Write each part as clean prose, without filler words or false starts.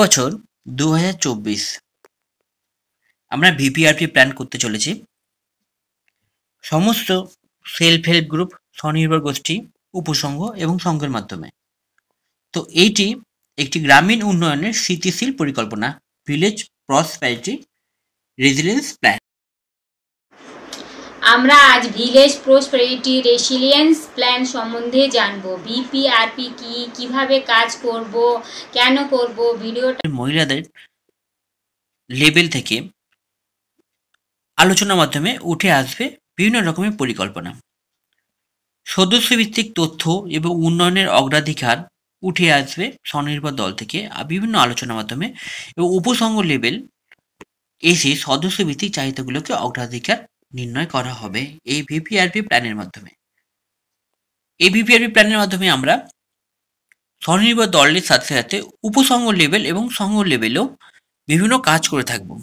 বছর 2024 আমরা ভিপিআরপি প্ল্যান করতে চলেছি। সমস্ত সেলফ হেল্প গ্রুপ, স্বনির্ভর গোষ্ঠী, উপসংঘ এবং সংঘের মাধ্যমে। তো এইটি একটি গ্রামীণ উন্নয়নের স্থিতিশীল পরিকল্পনা, ভিলেজ প্রসপ্যারিটি রেজিলিয়েন্স প্ল্যান। আমরা আজ ভিলেজ প্রসপেরিটি রেসিলিয়েন্স প্ল্যান সম্বন্ধে জানব। ভিপিআরপি কি, কিভাবে কাজ করব, কেন করব। ভিডিওটা মহিলাদের লেভেল থেকে আলোচনার মাধ্যমে উঠে আসবে বিভিন্ন রকমের পরিকল্পনা, সদস্যভিত্তিক তথ্য এবং উন্নয়নের অগ্রাধিকার উঠে আসবে স্বনির্ভর দল থেকে বিভিন্ন আলোচনার মাধ্যমে, এবং উপসংঘ লেভেল এসে সদস্যভিত্তিক চাহিদাগুলোকে অগ্রাধিকার নির্ণয় করা হবে এই ভিপিআরপি প্ল্যানের মাধ্যমে। এই ভিপিআরপি প্ল্যানের মাধ্যমে আমরা স্বনির্ভর দলের সাথে সাথে উপসংঘ লেভেল এবং সংঘ লেভেলেও বিভিন্ন কাজ করে থাকবো।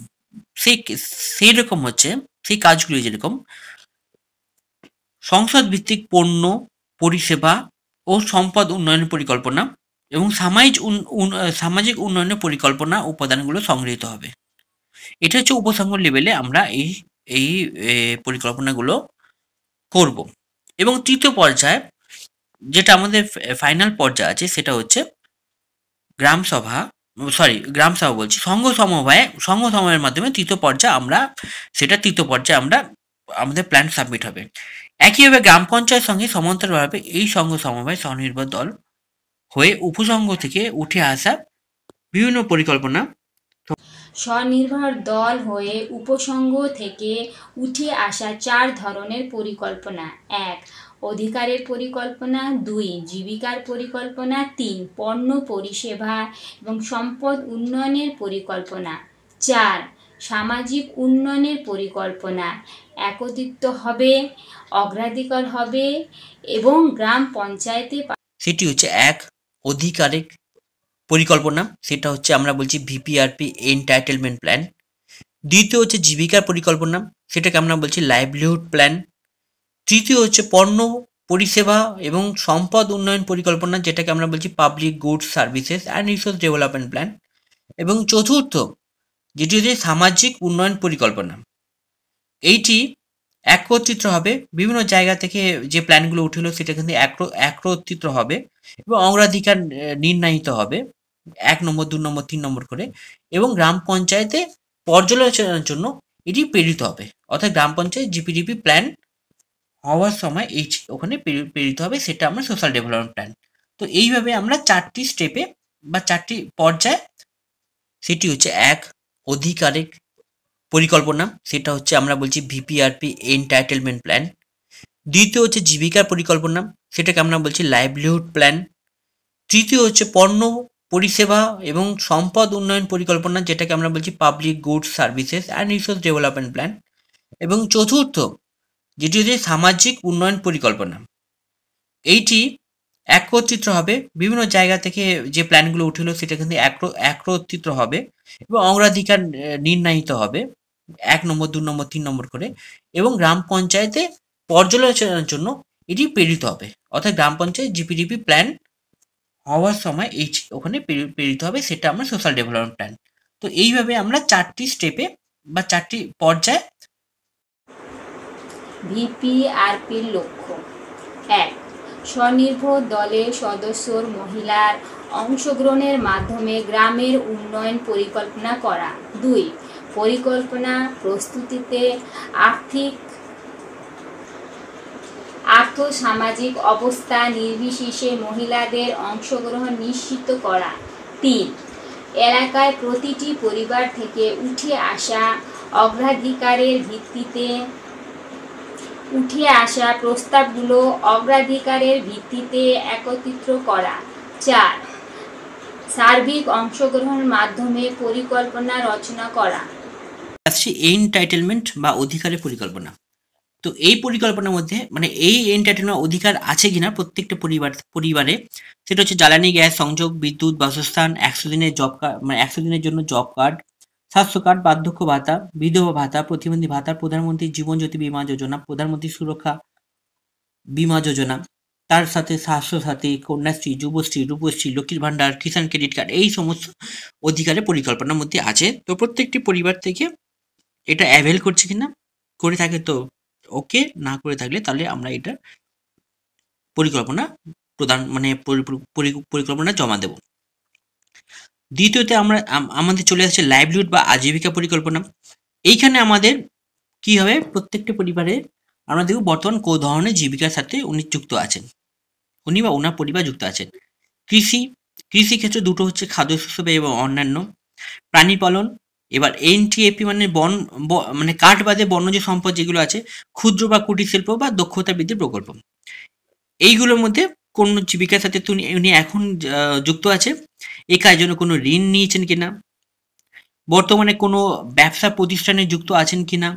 সেই রকম হচ্ছে সেই কাজগুলি যেরকম সংসদ ভিত্তিক পণ্য, পরিষেবা ও সম্পদ উন্নয়ন পরিকল্পনা এবং সামাজিক উন্নয়নের পরিকল্পনা উপাদানগুলো সংগৃহীত হবে। এটা হচ্ছে উপসংঘ লেভেলে আমরা এই এই পরিকল্পনাগুলো করব। এবং তৃতীয় পর্যায়ে যেটা আমাদের ফাইনাল পর্যায়ে আছে সেটা হচ্ছে গ্রাম সভা বলছি সংঘ সমবায়ের মাধ্যমে তৃতীয় পর্যায়ে আমরা আমাদের প্ল্যান সাবমিট হবে। একইভাবে গ্রাম পঞ্চায়েত সঙ্গে সমান্তরালভাবে এই সংঘ সমবায় স্বনির্ভর দল হয়ে উপসংঘ থেকে উঠে আসা বিভিন্ন পরিকল্পনা। স্বনির্ভর দল হয়ে উপসংঘ থেকে উঠে আসা 4 ধরনের পরিকল্পনা: 1. অধিকারের পরিকল্পনা, 2. জীবিকার পরিকল্পনা, 3. পণ্য পরিষেবা এবং সম্পদ উন্নয়নের পরিকল্পনা, 4. সামাজিক উন্নয়নের পরিকল্পনা একত্রিত হবে, অগ্রাধিকার হবে এবং গ্রাম পঞ্চায়েতে সেটি হচ্ছে 1. অধিকারের পরিকল্পনা, সেটা হচ্ছে আমরা বলছি ভিপিআরপি এন্টাইটেলমেন্ট প্ল্যান। দ্বিতীয় হচ্ছে জীবিকার পরিকল্পনা, সেটাকে আমরা বলছি লাইভলিহুড প্ল্যান। তৃতীয় হচ্ছে পণ্য পরিষেবা এবং সম্পদ উন্নয়ন পরিকল্পনা, যেটাকে আমরা বলছি public goods services and resource development plan. এবং চতুর্থ যেটি হচ্ছে সামাজিক উন্নয়ন পরিকল্পনা। এইটি একত্রিত হবে বিভিন্ন জায়গা থেকে যে প্ল্যানগুলো উঠেল সেটা কিন্তু একত্রিত হবে এবং অগ্রাধিকার নির্ণয়িত হবে 1 নম্বর, 2 নম্বর, 3 নম্বর করে, এবং গ্রাম পঞ্চায়েতে পর্যালোচনার জন্য এটি প্রেরিত হবে। অর্থাৎ গ্রাম পঞ্চায়েত জিপিডিপি প্ল্যান হওয়ার সময় ওখানে প্রেরিত হবে, সেটা আমরা সোশ্যাল ডেভেলপমেন্ট প্ল্যান। তো এইভাবে আমরা 4টি স্টেপে বা 4টি পর্যায়ে, সেটি হচ্ছে 1. অধিকারের পরিকল্পনা, সেটা হচ্ছে আমরা বলছি ভিপিআরপি এন্টাইটেলমেন্ট প্ল্যান। দ্বিতীয় হচ্ছে জীবিকার পরিকল্পনা, সেটাকে আমরা বলছি লাইভলিহুড প্ল্যান। তৃতীয় হচ্ছে পণ্য পরিষেবা এবং সম্পদ উন্নয়ন পরিকল্পনা, যেটাকে আমরা বলছি public goods services and resource development plan. এবং চতুর্থ যেটি হচ্ছে সামাজিক উন্নয়ন পরিকল্পনা। এইটি একত্রিত হবে বিভিন্ন জায়গা থেকে যে প্ল্যানগুলো উঠেল সেটা কিন্তু একত্রিত হবে এবং অগ্রাধিকার নির্ণয়িত হবে 1 নম্বর, 2 নম্বর, 3 নম্বর করে, এবং গ্রাম পঞ্চায়েতে পর্যালোচনার জন্য এটি প্রেরিত হবে। অর্থাৎ গ্রাম পঞ্চায়েত জিপিডিপি প্ল্যান হওয়ার সময় ওখানে প্রেরিত হবে, সেটা আমরা সোশ্যাল ডেভেলপমেন্ট প্ল্যান। তো এইভাবে আমরা 4টি স্টেপে বা 4টি পর্যায়ে ভিপিআরপির লক্ষ্য: 1. স্বনির্ভর দলের সদস্যর মহিলার অংশগ্রহণের মাধ্যমে গ্রামের উন্নয়ন পরিকল্পনা করা। 2. পরিকল্পনা প্রস্তুতিতে আর্থ-সামাজিক অবস্থা নির্বিশেষে মহিলাদের অংশগ্রহণ নিশ্চিত করা। 3. এলাকায় প্রতিটি পরিবার থেকে উঠে আসা অগ্রাধিকারের ভিত্তিতে প্রস্তাবগুলো অগ্রাধিকারের ভিত্তিতে একত্রিত করা। 4. সার্বিক অংশগ্রহণের মাধ্যমে পরিকল্পনা রচনা করা। আসছে এন্টাইটেলমেন্ট বা অধিকারের পরিকল্পনা। তো এই পরিকল্পনার মধ্যে এই এন্টাইটেলমেন্ট অধিকার আছে কিনা প্রত্যেকটা পরিবারে, সেটা হচ্ছে জ্বালানি গ্যাস সংযোগ, বিদ্যুৎ, বাসস্থান, 100 দিনের জব কার্ড, 100 দিনের জন্য জব কার্ড, স্বাস্থ্য কার্ড, বার্ধক্য ভাতা, বিধবা ভাতা, প্রতিবন্ধী ভাতা, প্রধানমন্ত্রী জীবন জ্যোতি বীমা যোজনা, প্রধানমন্ত্রী সুরক্ষা বীমা যোজনা, তার সাথে স্বাস্থ্যসাথী, কন্যাশ্রী, যুবশ্রী, রূপশ্রী, লক্ষ্মীর ভাণ্ডার, কিষাণ ক্রেডিট কার্ড এই সমস্ত অধিকারের পরিকল্পনার মধ্যে আছে। তো প্রত্যেকটি পরিবার থেকে এটা অ্যাভেল করছে কিনা, করে থাকে তো ওকে, না করে থাকলে তাহলে আমরা এটা পরিকল্পনা প্রদান মানে পরিকল্পনা জমা দেব। দ্বিতীয়তে আমাদের চলে আসছে লাইভলিহুড বা আজীবিকা পরিকল্পনা। এইখানে আমাদের কি হবে, প্রত্যেকটি পরিবারে আমরা দেখব বর্তমান কোন ধরনের জীবিকার সাথে উনি যুক্ত আছেন, উনি বা ওনার পরিবার যুক্ত আছেন। কৃষি, কৃষি ক্ষেত্রে দুটো হচ্ছে খাদ্যশস্য এবং অন্যান্য। প্রাণী পালন, এবার এনটিএপি মানে মানে কাঠ বাদে বন্যজ সম্পদ যেগুলো আছে, ক্ষুদ্র বা কুটির শিল্প বা দক্ষতা বৃদ্ধির প্রকল্প। এইগুলোর মধ্যে কোন জীবিকার সাথে উনি এখন যুক্ত আছে, এই কাজের জন্য কোনো ঋণ নিয়েছেন কিনা, বর্তমানে কোনো ব্যবসা প্রতিষ্ঠানে যুক্ত আছেন কিনা,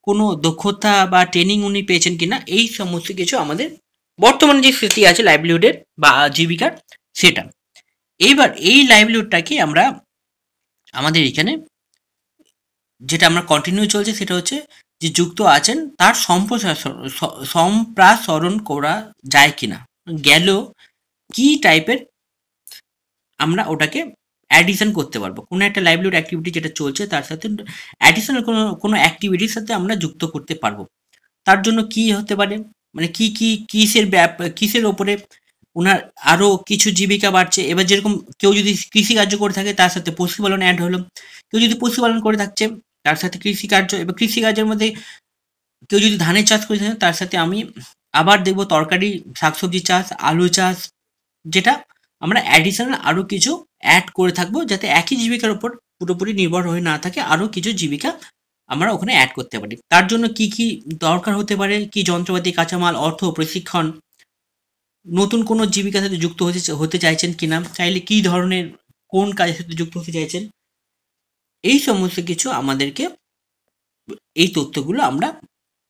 কোনো দক্ষতা বা ট্রেনিং উনি পেয়েছেন কিনা, এই সমস্ত কিছু আমাদের বর্তমানে যে স্থিতি আছে লাইভলিহুডের বা জীবিকার সেটা। এইবার এই লাইভলিহুডটাকে আমরা আমাদের এখানে যেটা আমরা কন্টিনিউ চলছে সেটা হচ্ছে যে যুক্ত আছেন তার সম্প্রসারণ করা যায় কিনা, গেল কি টাইপের আমরা ওটাকে অ্যাডিশন করতে পারবো। কোনো একটা লাইভলিহুড অ্যাক্টিভিটি যেটা চলছে তার সাথে অ্যাডিশনাল কোনো অ্যাক্টিভিটির সাথে আমরা যুক্ত করতে পারবো। তার জন্য কি হতে পারে, মানে কিসের ওপরে ওনার আরও কিছু জীবিকা বাড়ছে। এবার যেরকম কেউ যদি কৃষিকার্য করে থাকে তার সাথে পশুপালন অ্যাড হলো, কেউ যদি পশুপালন করে থাকছে তার সাথে কৃষিকার্য, এবার কৃষিকার্যের মধ্যে কেউ যদি ধানের চাষ করে থাকে তার সাথে আমি আবার দেখবো তরকারি, শাকসবজি চাষ, আলু চাষ, যেটা আমরা অ্যাডিশনাল আরও কিছু অ্যাড করে থাকবো, যাতে একই জীবিকার উপর পুরোপুরি নির্ভর হয়ে না থাকে, আরও কিছু জীবিকা আমরা ওখানে অ্যাড করতে পারি। তার জন্য কি কি দরকার হতে পারে, কি যন্ত্রপাতি, কাঁচামাল, অর্থ, প্রশিক্ষণ, নতুন কোনো জীবিকার সাথে যুক্ত হতে চাইছেন কিনা, চাইলে কি ধরনের কোন কাজের সাথে যুক্ত হতে চাইছেন, এই সমস্ত কিছু আমাদেরকে এই তথ্যগুলো আমরা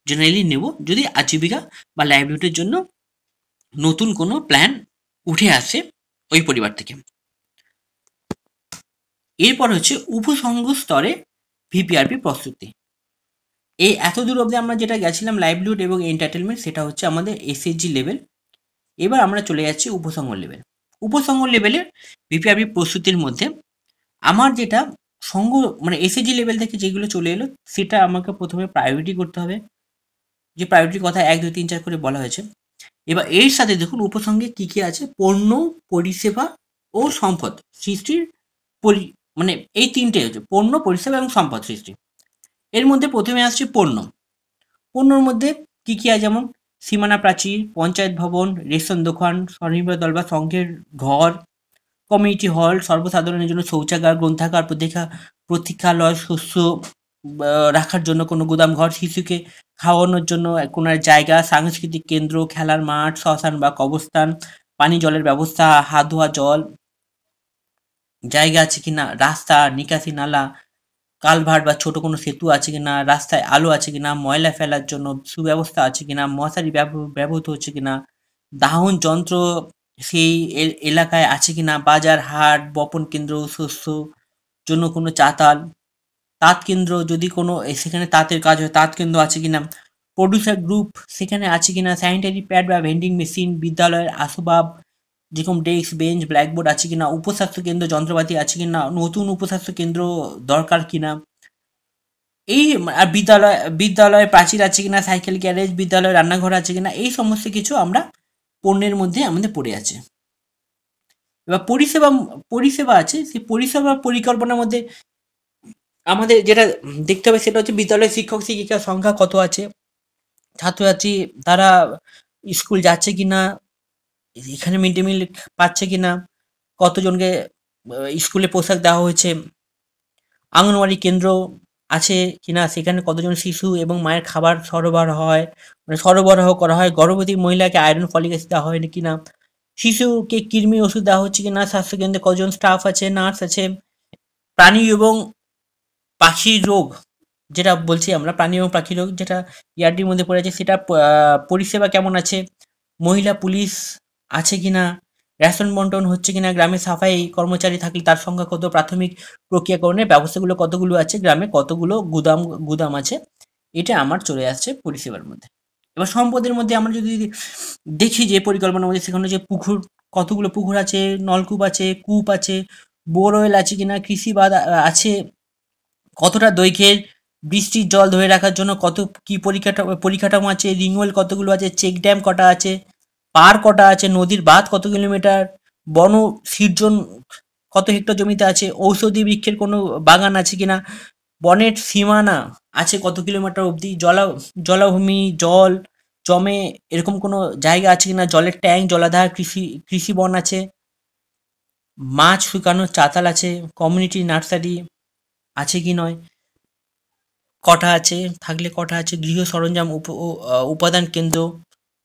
জেনারেলি নেব যদি আজীবিকা বা লাইভলিহুডের জন্য নতুন কোনো প্ল্যান উঠে আসে ওই পরিবার থেকে। এরপর হচ্ছে উপসংঘ স্তরে ভিপিআরপি প্রস্তুতি। এই এতদূর অবধি আমরা যেটা গেছিলাম লাইভলিহুড এবং এন্টারটেনমেন্ট, সেটা হচ্ছে আমাদের এসএসজি লেভেল। এবার আমরা চলে যাচ্ছি উপসংঘ লেভেল। উপসংঘ লেভেলের ভিপিআরপি প্রস্তুতির মধ্যে আমার যেটা সঙ্গ মানে এসএসজি লেভেল থেকে যেগুলো চলে এলো সেটা আমাকে প্রথমে প্রায়োরিটি করতে হবে, যে প্রায়োরিটির কথা 1 2 3 4 করে বলা হয়েছে। এবার এর সাথে দেখুন উপসংঘে কি কি আছে, পণ্য, পরিষেবা ও সম্পদ সৃষ্টির মানে এই তিনটে হচ্ছে পণ্য, পরিষেবা এবং সম্পদ সৃষ্টি। এর মধ্যে প্রথমে আসছে পণ্য। পণ্যর মধ্যে কি কি আছে, যেমন সীমানা প্রাচীর, পঞ্চায়েত ভবন, রেশন দোকান, স্বনির্ভর দল বা সংঘের ঘর, কমিউনিটি হল, সর্বসাধারণের জন্য শৌচাগার, গ্রন্থাগার, প্রতীক্ষালয়, শস্য রাখার জন্য কোনো গুদাম ঘর, শিশুকে খাওয়ানোর জন্য কোনো জায়গা, সাংস্কৃতিক কেন্দ্র, খেলার মাঠ, শ্মশান বা কবরস্থান, পানি জলের ব্যবস্থা, হাত ধোয়া জল জায়গা আছে কিনা, রাস্তা, নিকাশি নালা, কালভার্ট বা ছোট কোনো সেতু আছে কিনা, রাস্তায় আলো আছে কিনা, ময়লা ফেলার জন্য সুব্যবস্থা আছে কিনা, মশারি ব্যবহৃত হচ্ছে কিনা, দাহন যন্ত্র সেই এলাকায় আছে কিনা, বাজার, হাট, বপন কেন্দ্র, শস্য জন্য কোনো চাতাল, তাঁত কেন্দ্র যদি কোনো সেখানে তাঁতের কাজ হয় তাঁত কেন্দ্র আছে কিনা, প্রডিউসার গ্রুপ সেখানে আছে কিনা, স্যানিটারি প্যাড বা ভেন্ডিং মেশিন, বিদ্যালয়ের আসবাব যেরকম ডেস্ক, বেঞ্চ, ব্ল্যাকবোর্ড আছে কিনা, উপস্বাস্থ্য কেন্দ্র যন্ত্রপাতি আছে কিনা, নতুন উপস্বাস্থ্য কেন্দ্র দরকার কিনা, এই আর বিদ্যালয়ে প্রাচীর আছে কিনা, সাইকেল গ্যারেজ, বিদ্যালয়ে রান্নাঘর আছে কিনা, এই সমস্ত কিছু আমরা পণ্যের মধ্যে আমাদের পড়ে আছে। এবার পরিষেবা আছে, সেই পরিষেবা পরিকল্পনার মধ্যে আমাদের যেটা দেখতে হবে সেটা হচ্ছে বিদ্যালয়ের শিক্ষক শিক্ষিকার সংখ্যা কত আছে, ছাত্রছাত্রী তারা স্কুল যাচ্ছে কিনা, এখানে মিড ডে মিল পাচ্ছে কিনা, কতজনকে স্কুলে পোশাক দেওয়া হয়েছে, আঙ্গনওয়াড়ি কেন্দ্র আছে কিনা, সেখানে কতজন শিশু এবং মায়ের খাবার সরবরাহ করা হয়, গর্ভবতী মহিলাকে আয়রন ফলিক অ্যাসিড দেওয়া হয় কিনা, শিশুকে কৃমি ওষুধ দেওয়া হচ্ছে কিনা, স্বাস্থ্যকেন্দ্রে কজন স্টাফ আছে, নার্স আছে, প্রাণী এবং পাখির রোগ যেটা বলছি আমরা, প্রাণী এবং পাখি রোগ যেটা ইয়ারডির মধ্যে পড়ে আছে সেটা পরিষেবা কেমন আছে, মহিলা পুলিশ আছে কিনা, রেশন বন্টন হচ্ছে কিনা, গ্রামে সাফাই কর্মচারী থাকলে তার সংখ্যা কত, প্রাথমিক প্রক্রিয়াকরণের ব্যবস্থাগুলো কতগুলো আছে, গ্রামে কতগুলো গুদাম আছে, এটা আমার চলে আসছে পরিষেবার মধ্যে। এবার সম্পদের মধ্যে আমরা যদি দেখি যে পরিকল্পনার মধ্যে, সেখানে যে পুকুর, কতগুলো পুকুর আছে, নলকূপ আছে, কূপ আছে, বোরওয়েল আছে কিনা, কৃষিবাদ আছে, কতটা দৈর্ঘ্যের, বৃষ্টির জল ধরে রাখার জন্য কত কি পরিকাঠামো আছে, রিংওয়েল কতগুলো আছে, চেক ড্যাম কটা আছে, পার কটা আছে, নদীর বাঁধ কত কিলোমিটার, বন সৃজন কত হেক্টর জমিতে আছে, ঔষধি বৃক্ষের কোনো বাগান আছে কিনা, বনের সীমানা আছে কত কিলোমিটার অবধি, জলাভূমি, জল জমে এরকম কোনো জায়গা আছে কিনা, জলের ট্যাঙ্ক, জলাধার, কৃষি বন আছে, মাছ শুকানোর চাতাল আছে, কমিউনিটি নার্সারি আছে কি নয়, কটা আছে, থাকলে কটা আছে, গৃহ সরঞ্জাম উপাদান কেন্দ্র,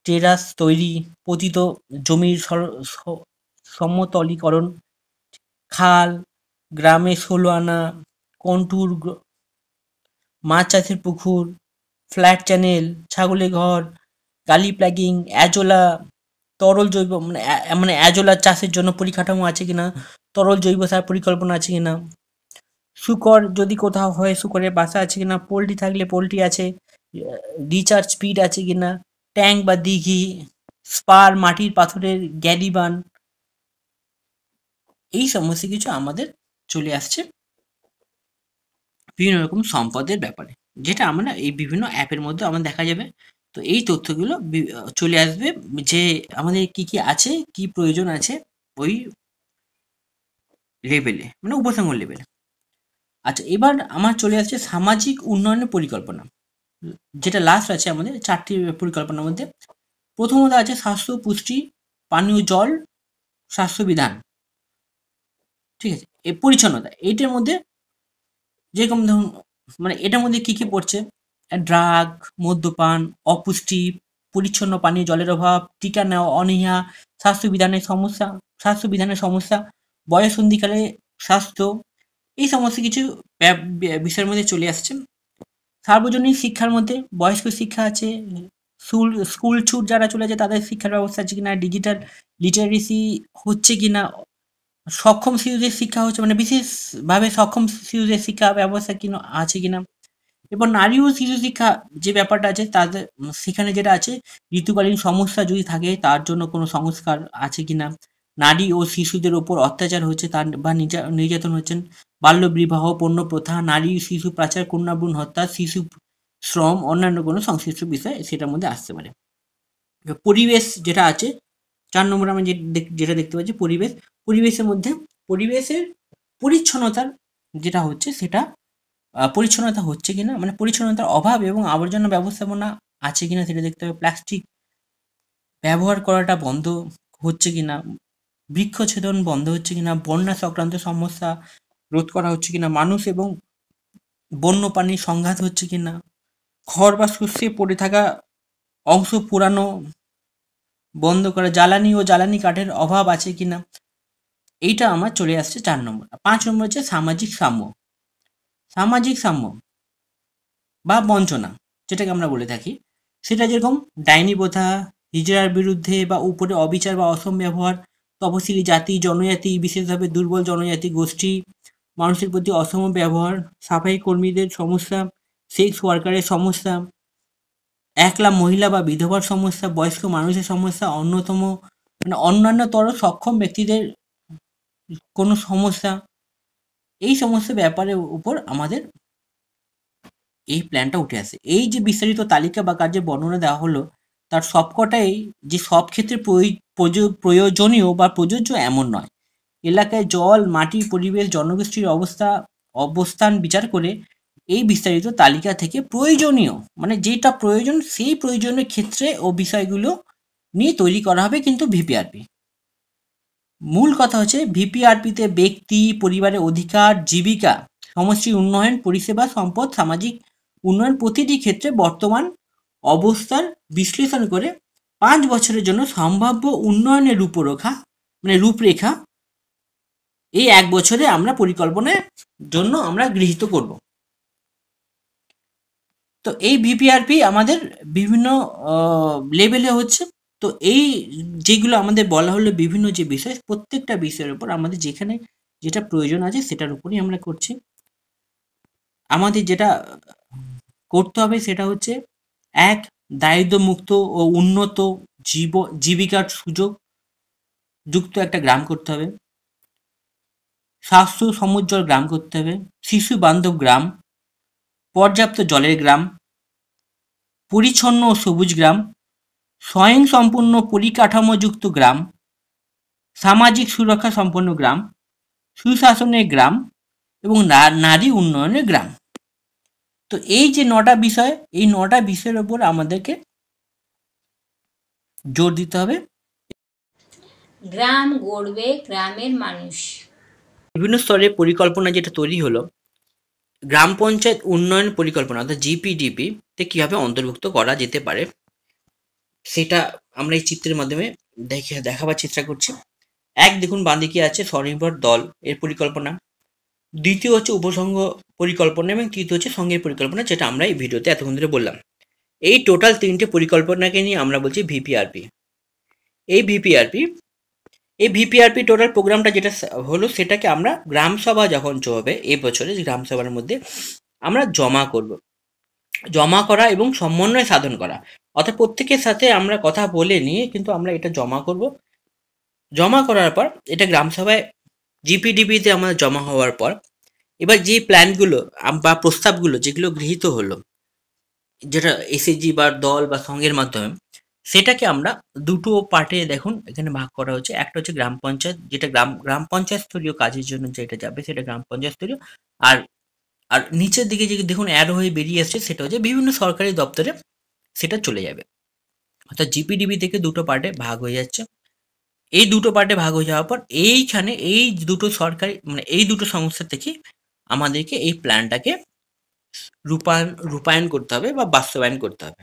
টেরাস তৈরি, পতিত জমির সমতলীকরণ, খাল, গ্রামে ১৬ আনা, কন্টুর, মাছ চাষের পুকুর, ফ্ল্যাট চ্যানেল, ছাগলের ঘর, গালি প্লাগিং, অ্যাজোলা, তরল জৈব মানে অ্যাজোলা চাষের জন্য পরিকাঠামো আছে কিনা, তরল জৈব সার পরিকল্পনা আছে কিনা, শূকর যদি কোথাও হয় শূকরের বাসা আছে কিনা, পোল্ট্রি থাকলে পোল্ট্রি আছে, রিচার্জ স্পিড আছে কিনা, ট্যাঙ্ক বা দিঘি, স্পার, মাটির পাথরের গ্যারিবান, এই সমস্ত কিছু আমাদের চলে আসছে বিভিন্ন রকম সম্পদের ব্যাপারে, যেটা আমরা এই বিভিন্ন অ্যাপের মধ্যে আমার দেখা যাবে। তো এই তথ্যগুলো চলে আসবে যে আমাদের কি কি আছে, কি প্রয়োজন আছে ওই লেভেলে, মানে উপসংহ লেভেলে। আচ্ছা, এবার আমার চলে আসছে সামাজিক উন্নয়নের পরিকল্পনা, যেটা লাস্ট আছে আমাদের ৪টি পরিকল্পনার মধ্যে। প্রথমত আছে স্বাস্থ্য, পুষ্টি, পানীয় জল, স্বাস্থ্যবিধান, ঠিক আছে? পরিচ্ছন্নতা, এইটার মধ্যে যেরকম ধরুন, মানে এটার মধ্যে কি কি পড়ছে? ড্রাগ, মদ্যপান, অপুষ্টি, পরিচ্ছন্ন পানীয় জলের অভাব, টিকা নেওয়া অনীহা, স্বাস্থ্যবিধানের সমস্যা, বয়ঃসন্ধিকালে স্বাস্থ্য, এই সমস্ত কিছু বিষয়ের মধ্যে চলে আসছে। সার্বজনীন শিক্ষার মধ্যে বয়স্ক শিক্ষা আছে, স্কুল ছুট যারা চলে যায় তাদের শিক্ষার ব্যবস্থা আছে কিনা, ডিজিটাল লিটারেসি হচ্ছে কিনা, সক্ষম শিশুদের শিক্ষা হচ্ছে, মানে বিশেষভাবে সক্ষম শিশুদের শিক্ষা ব্যবস্থা কিনা আছে কিনা। এবার নারী ও শিশু শিক্ষা যে ব্যাপারটা আছে তাদের সেখানে যেটা আছে, ঋতুকালীন সমস্যা যদি থাকে তার জন্য কোনো সংস্কার আছে কিনা, নারী ও শিশুদের ওপর অত্যাচার হচ্ছে তার বা নির্যাতন হচ্ছেন, বাল্য বিবাহ, পণ্য প্রথা, নারী শিশু পাচার, কন্যা ভ্রূণ হত্যা, শিশু শ্রম, অন্যান্য কোনো সংশ্লিষ্ট বিষয় সেটার মধ্যে আসতে পারে। পরিবেশ যেটা আছে ৪ নম্বরে আমরা যেটা দেখতে পাচ্ছি, পরিবেশের মধ্যে পরিবেশের পরিচ্ছন্নতার যেটা হচ্ছে সেটা পরিচ্ছন্নতা হচ্ছে কিনা, মানে পরিচ্ছন্নতার অভাব এবং আবর্জনা ব্যবস্থাপনা আছে কিনা সেটা দেখতে হবে। প্লাস্টিক ব্যবহার করাটা বন্ধ হচ্ছে কিনা, বৃক্ষছেদন বন্ধ হচ্ছে কিনা, বন্যা সংক্রান্ত সমস্যা রোধ করা হচ্ছে কিনা, মানুষ এবং বন্যপ্রাণীর সংঘাত হচ্ছে কিনা, ঘর বা শস্যে পড়ে থাকা অংশ পুরানো বন্ধ করা, জ্বালানি ও জ্বালানি কাঠের অভাব আছে কিনা, এইটা আমার চলে আসছে ৪ নম্বর। ৫ নম্বর হচ্ছে সামাজিক সাম্য বা বঞ্চনা, যেটাকে আমরা বলে থাকি, সেটা যেরকম ডাইনি প্রথা, হিজড়ার বিরুদ্ধে বা উপরে অবিচার বা অসম ব্যবহার, তপশিলি জাতি, জনজাতি, বিশেষভাবে দুর্বল জনজাতি গোষ্ঠী, মানুষের প্রতি অসম ব্যবহার, সাফাই কর্মীদের সমস্যা, সেক্স ওয়ার্কারের সমস্যা, একলা মহিলা বা বিধবার সমস্যা, বয়স্ক মানুষের সমস্যা, মানে অন্যান্যতর সক্ষম ব্যক্তিদের কোনো সমস্যা, এই সমস্ত ব্যাপারের উপর আমাদের এই প্ল্যানটা উঠে আসে। এই যে বিস্তারিত তালিকা বা কার্যের বর্ণনা দেওয়া হলো, তার সবকটাই যে সব ক্ষেত্রে প্রয়োজনীয় বা প্রযোজ্য এমন নয়। এলাকায় জল, মাটি, পরিবেশ, জনগোষ্ঠীর অবস্থান বিচার করে এই বিস্তারিত তালিকা থেকে প্রয়োজনীয়, মানে যেটা প্রয়োজন সেই প্রয়োজনীয় ক্ষেত্রে ও বিষয়গুলো নিয়ে তৈরি করা হবে কিন্তু ভিপিআরপি। মূল কথা হচ্ছে ভিপিআরপিতে ব্যক্তি, পরিবারের অধিকার, জীবিকা, সমষ্টি উন্নয়ন, পরিষেবা, সম্পদ, সামাজিক উন্নয়ন প্রতিটি ক্ষেত্রে বর্তমান অবস্থার বিশ্লেষণ করে ৫ বছরের জন্য সম্ভাব্য উন্নয়নের রূপরেখা এই ১ বছরে আমরা পরিকল্পনার জন্য আমরা গৃহীত করব। তো এই ভিপিআরপি আমাদের বিভিন্ন লেভেলে হচ্ছে। তো এই যেগুলো আমাদের বলা হলো বিভিন্ন যে বিষয়, প্রত্যেকটা বিষয়ের উপর আমাদের যেখানে যেটা প্রয়োজন আছে সেটার উপরই আমরা করছি। আমাদের যেটা করতে হবে সেটা হচ্ছে ১ দারিদ্র্যমুক্ত ও উন্নত জীবিকার সুযোগ যুক্ত একটা গ্রাম করতে হবে, স্বাস্থ্য সমুজ্জ্বল গ্রাম করতে হবে, শিশু বান্ধব গ্রাম, পর্যাপ্ত জলের গ্রাম, পরিচ্ছন্ন ও সবুজ গ্রাম, স্বয়ংসম্পূর্ণ পরিকাঠামোযুক্ত গ্রাম, সামাজিক সুরক্ষা সম্পন্ন গ্রাম, সুশাসনের গ্রাম এবং নারী উন্নয়নের গ্রাম। তো এই যে 9টা বিষয়, এই 9টা বিষয়ের ওপর আমাদেরকে জোর দিতে হবে। গ্রাম গড়বে গ্রামের মানুষ। বিভিন্ন স্তরে পরিকল্পনা যেটা তৈরি হলো, গ্রাম পঞ্চায়েত উন্নয়ন পরিকল্পনা অর্থাৎ জিপিডিপি তে কিভাবে অন্তর্ভুক্ত করা যেতে পারে সেটা আমরা এই চিত্রের মাধ্যমে দেখাবার চেষ্টা করছি। দেখুন বাঁদিকে আছে স্বনির্ভর দল এর পরিকল্পনা, দ্বিতীয় হচ্ছে উপসংঘ পরিকল্পনা এবং তৃতীয় হচ্ছে সংঘের পরিকল্পনা, যেটা আমরা এই ভিডিওতে এতক্ষণ ধরে বললাম। এই টোটাল 3টে পরিকল্পনাকে নিয়ে আমরা বলছি ভিপিআরপি। এই ভিপিআরপি টোটাল প্রোগ্রামটা যেটা হলো সেটাকে আমরা গ্রাম সভা যখন চলবে এই বছরে গ্রাম সভার মধ্যে আমরা জমা করা এবং সমন্বয় সাধন করা, অর্থাৎ প্রত্যেকের সাথে আমরা কথা বলে নিয়ে কিন্তু আমরা এটা জমা করব। জমা করার পর এটা গ্রাম সভায় জিপিডিবিতে আমাদের জমা হওয়ার পর এবার যে প্ল্যানগুলো বা প্রস্তাবগুলো যেগুলো গৃহীত হলো, যেটা এসএসজি বা দল বা সংঘের মাধ্যমে, সেটাকে আমরা দুটো পার্টে দেখুন এখানে ভাগ করা হচ্ছে। একটা হচ্ছে গ্রাম পঞ্চায়েত, যেটা গ্রাম পঞ্চায়েত স্তরীয় কাজের জন্য যেটা যাবে সেটা গ্রাম পঞ্চায়েত স্তরীয়। আর আর নিচের দিকে যে দেখুন অ্যারো হয়ে বেরিয়ে আসছে সেটা হচ্ছে বিভিন্ন সরকারি দপ্তরে সেটা চলে যাবে। অর্থাৎ জিপিডিবি থেকে দুটো পার্টে ভাগ হয়ে যাচ্ছে। এই দুটো পার্টে ভাগ হয়ে যাওয়ার পর এইখানে এই দুটো সরকারি এই দুটো সংস্থা থেকে আমাদেরকে এই প্ল্যানটাকে রূপায়ণ করতে হবে বা বাস্তবায়ন করতে হবে।